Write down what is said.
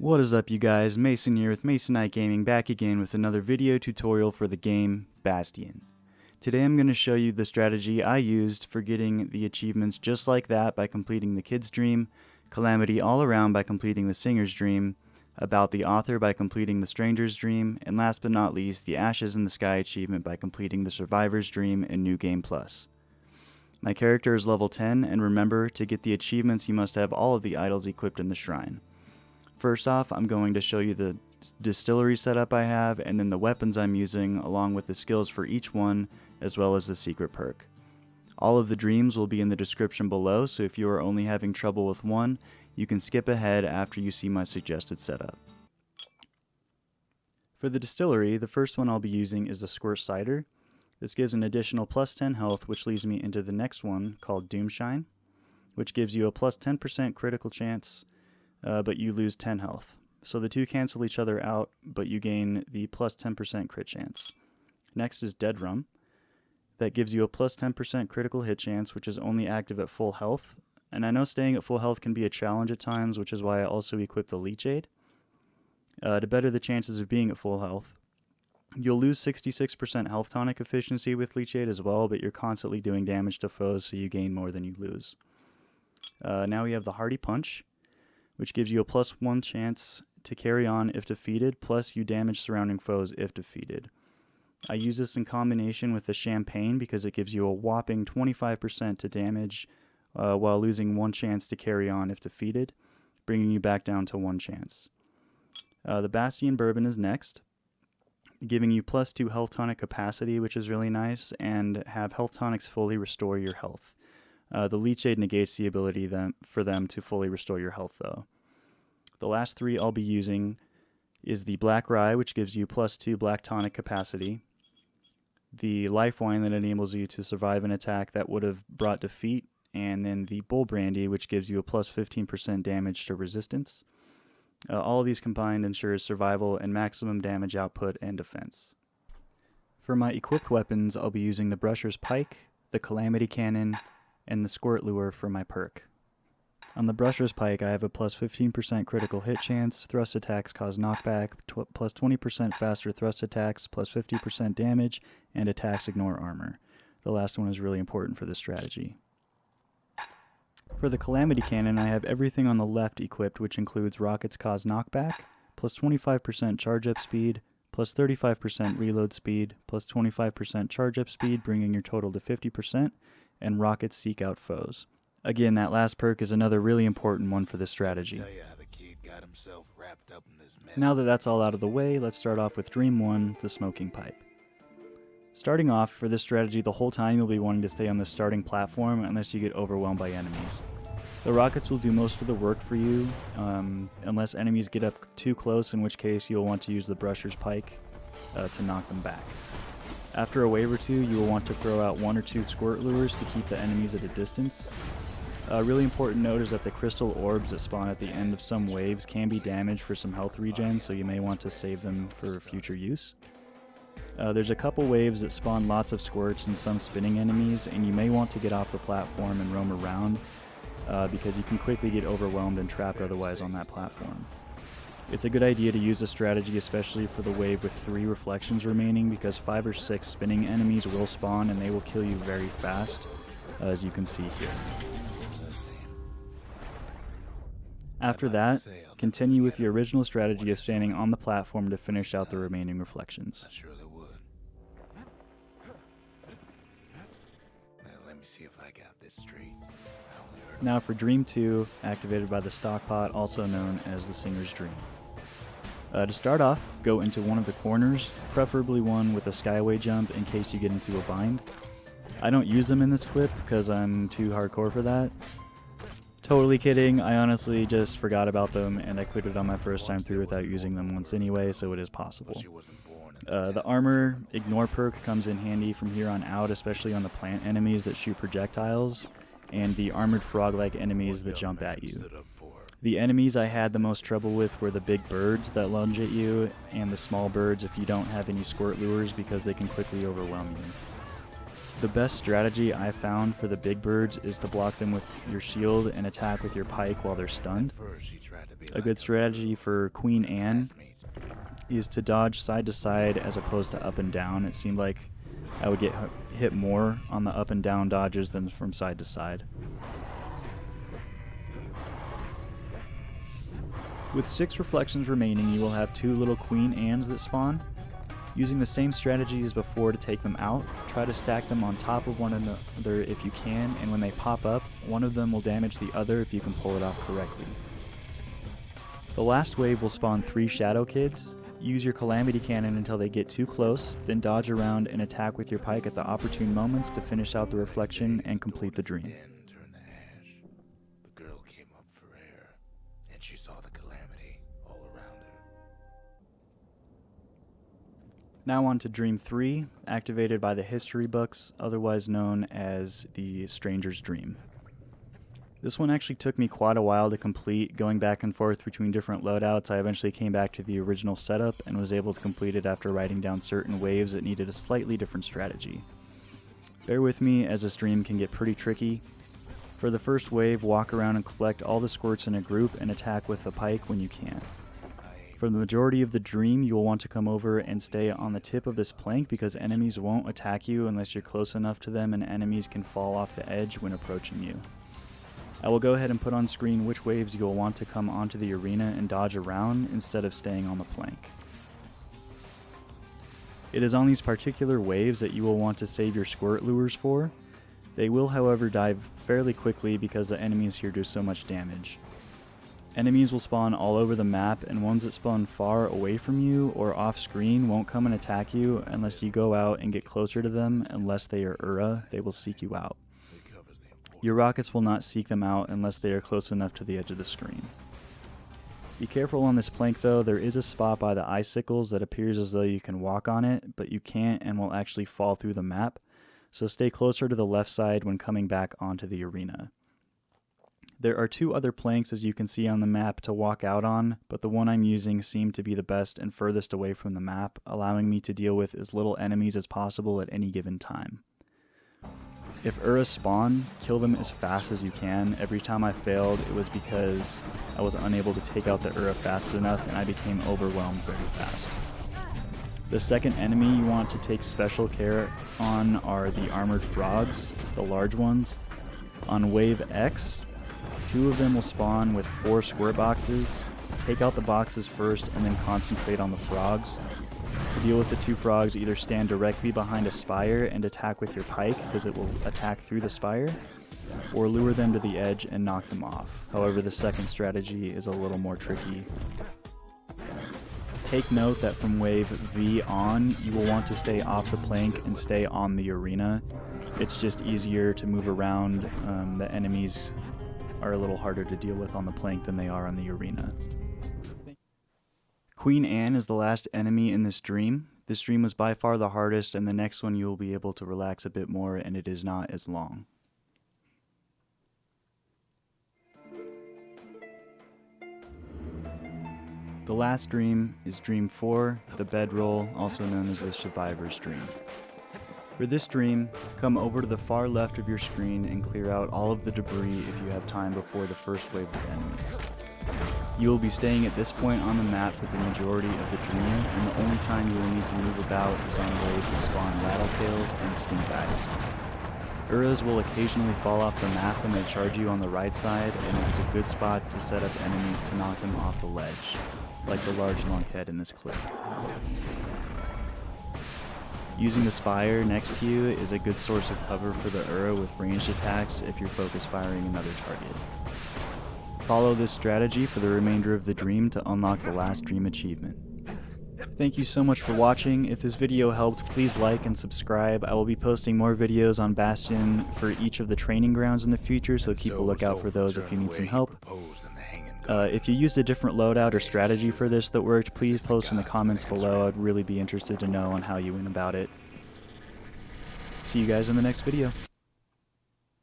What is up, you guys? Mason here with Masonite Gaming, back again with another video tutorial for the game Bastion. Today I'm going to show you the strategy I used for getting the achievements Just Like That by completing the Kid's Dream, Calamity All Around by completing the Singer's Dream, About the Author by completing the Stranger's Dream, and last but not least, the Ashes in the Sky achievement by completing the Survivor's Dream in New Game Plus. My character is level 10, and remember, to get the achievements you must have all of the idols equipped in the shrine. First off, I'm going to show you the distillery setup I have, and then the weapons I'm using, along with the skills for each one, as well as the secret perk. All of the dreams will be in the description below, so if you are only having trouble with one, you can skip ahead after you see my suggested setup. For the distillery, the first one I'll be using is the Squirt Cider. This gives an additional plus 10 health, which leads me into the next one, called Doomshine, which gives you a plus 10% critical chance, but you lose 10 health. So the two cancel each other out, but you gain the plus 10% crit chance. Next is Dead Rum. That gives you a plus 10% critical hit chance, which is only active at full health. And I know staying at full health can be a challenge at times, which is why I also equip the Leech Aid to better the chances of being at full health. You'll lose 66% health tonic efficiency with Leech Aid as well, but you're constantly doing damage to foes, so you gain more than you lose. Now we have the Hardy Punch, which gives you a plus 1 chance to carry on if defeated, plus you damage surrounding foes if defeated. I use this in combination with the Champagne because it gives you a whopping 25% to damage while losing 1 chance to carry on if defeated, bringing you back down to 1 chance. The Bastion Bourbon is next, giving you plus 2 health tonic capacity, which is really nice, and have health tonics fully restore your health. The Leech Aid negates the ability for them to fully restore your health, though. The last three I'll be using is the Black Rye, which gives you plus 2 black tonic capacity, the Life Wine that enables you to survive an attack that would have brought defeat, and then the Bull Brandy, which gives you a plus 15% damage to resistance. All of these combined ensures survival and maximum damage output and defense. For my equipped weapons, I'll be using the Brusher's Pike, the Calamity Cannon, and the Squirt Lure for my perk. On the Brusher's Pike, I have a plus 15% critical hit chance, thrust attacks cause knockback, plus 20% faster thrust attacks, plus 50% damage, and attacks ignore armor. The last one is really important for this strategy. For the Calamity Cannon, I have everything on the left equipped, which includes rockets cause knockback, plus 25% charge up speed, plus 35% reload speed, plus 25% charge up speed, bringing your total to 50%, and rockets seek out foes. Again, that last perk is another really important one for this strategy. Now that that's all out of the way, let's start off with Dream 1, the Smoking Pipe. Starting off, for this strategy, the whole time you'll be wanting to stay on the starting platform unless you get overwhelmed by enemies. The rockets will do most of the work for you, unless enemies get up too close, in which case you'll want to use the Brusher's Pike to knock them back. After a wave or two, you will want to throw out 1 or 2 Squirt Lures to keep the enemies at a distance. A really important note is that the crystal orbs that spawn at the end of some waves can be damaged for some health regen, so you may want to save them for future use. There's a couple waves that spawn lots of squirts and some spinning enemies, and you may want to get off the platform and roam around because you can quickly get overwhelmed and trapped otherwise on that platform. It's a good idea to use this strategy, especially for the wave with 3 reflections remaining, because 5 or 6 spinning enemies will spawn and they will kill you very fast, as you can see here. After that, continue with the original strategy of standing on the platform to finish out the remaining reflections. Now for Dream 2, activated by the Stockpot, also known as the Singer's Dream. To start off, go into one of the corners, preferably one with a skyway jump in case you get into a bind. I don't use them in this clip because I'm too hardcore for that. Totally kidding, I honestly just forgot about them and I quit it on my first time through without using them once anyway, so it is possible. The Armor Ignore perk comes in handy from here on out, especially on the plant enemies that shoot projectiles, and the armored frog-like enemies that jump at you. The enemies I had the most trouble with were the big birds that lunge at you, and the small birds if you don't have any Squirt Lures because they can quickly overwhelm you. The best strategy I found for the big birds is to block them with your shield and attack with your pike while they're stunned. A good strategy for Queen Anne is to dodge side to side as opposed to up and down. It seemed like I would get hit more on the up and down dodges than from side to side. With 6 reflections remaining, you will have 2 little Queen Annes that spawn. Using the same strategy as before to take them out, try to stack them on top of one another if you can, and when they pop up, one of them will damage the other if you can pull it off correctly. The last wave will spawn 3 Shadow Kids. Use your Calamity Cannon until they get too close, then dodge around and attack with your pike at the opportune moments to finish out the reflection and complete the dream. The girl came up for air, and she saw the calamity all around her. Now on to Dream 3, activated by the history books, otherwise known as the Stranger's Dream. This one actually took me quite a while to complete, going back and forth between different loadouts. I eventually came back to the original setup and was able to complete it after writing down certain waves that needed a slightly different strategy. Bear with me as this dream can get pretty tricky. For the first wave, walk around and collect all the squirts in a group and attack with a pike when you can. For the majority of the dream, you will want to come over and stay on the tip of this plank because enemies won't attack you unless you're close enough to them, and enemies can fall off the edge when approaching you. I will go ahead and put on screen which waves you will want to come onto the arena and dodge around instead of staying on the plank. It is on these particular waves that you will want to save your squirt lures for. They will, however, die fairly quickly because the enemies here do so much damage. Enemies will spawn all over the map, and ones that spawn far away from you or off screen won't come and attack you unless you go out and get closer to them. Unless they are Ura, they will seek you out. Your rockets will not seek them out unless they are close enough to the edge of the screen. Be careful on this plank though. There is a spot by the icicles that appears as though you can walk on it, but you can't and will actually fall through the map, so stay closer to the left side when coming back onto the arena. There are 2 other planks as you can see on the map to walk out on, but the one I'm using seemed to be the best and furthest away from the map, allowing me to deal with as little enemies as possible at any given time. If Ura spawn, kill them as fast as you can. Every time I failed, it was because I was unable to take out the Ura fast enough and I became overwhelmed very fast. The second enemy you want to take special care on are the armored frogs, the large ones. On wave X, 2 of them will spawn with 4 squirt boxes. Take out the boxes first and then concentrate on the frogs. To deal with the 2 frogs, either stand directly behind a spire and attack with your pike because it will attack through the spire, or lure them to the edge and knock them off. However, the second strategy is a little more tricky. Take note that from wave V on, you will want to stay off the plank and stay on the arena. It's just easier to move around. The enemies are a little harder to deal with on the plank than they are on the arena. Queen Anne is the last enemy in this dream. This dream was by far the hardest, and the next one you will be able to relax a bit more, and it is not as long. The last dream is Dream 4, the bedroll, also known as the Survivor's Dream. For this dream, come over to the far left of your screen and clear out all of the debris if you have time before the first wave of enemies. You will be staying at this point on the map for the majority of the dream, and the only time you will need to move about is on waves that spawn rattletails and stink eyes. Uras will occasionally fall off the map when they charge you on the right side, and it is a good spot to set up enemies to knock them off the ledge, like the large lunkhead in this clip. Using the spire next to you is a good source of cover for the Ura with ranged attacks if you're focus firing another target. Follow this strategy for the remainder of the dream to unlock the last dream achievement. Thank you so much for watching. If this video helped, please like and subscribe. I will be posting more videos on Bastion for each of the training grounds in the future, so keep a lookout for those if you need some help. If you used a different loadout or strategy for this that worked, please post in the comments below. I'd really be interested to know on how you went about it. See you guys in the next video.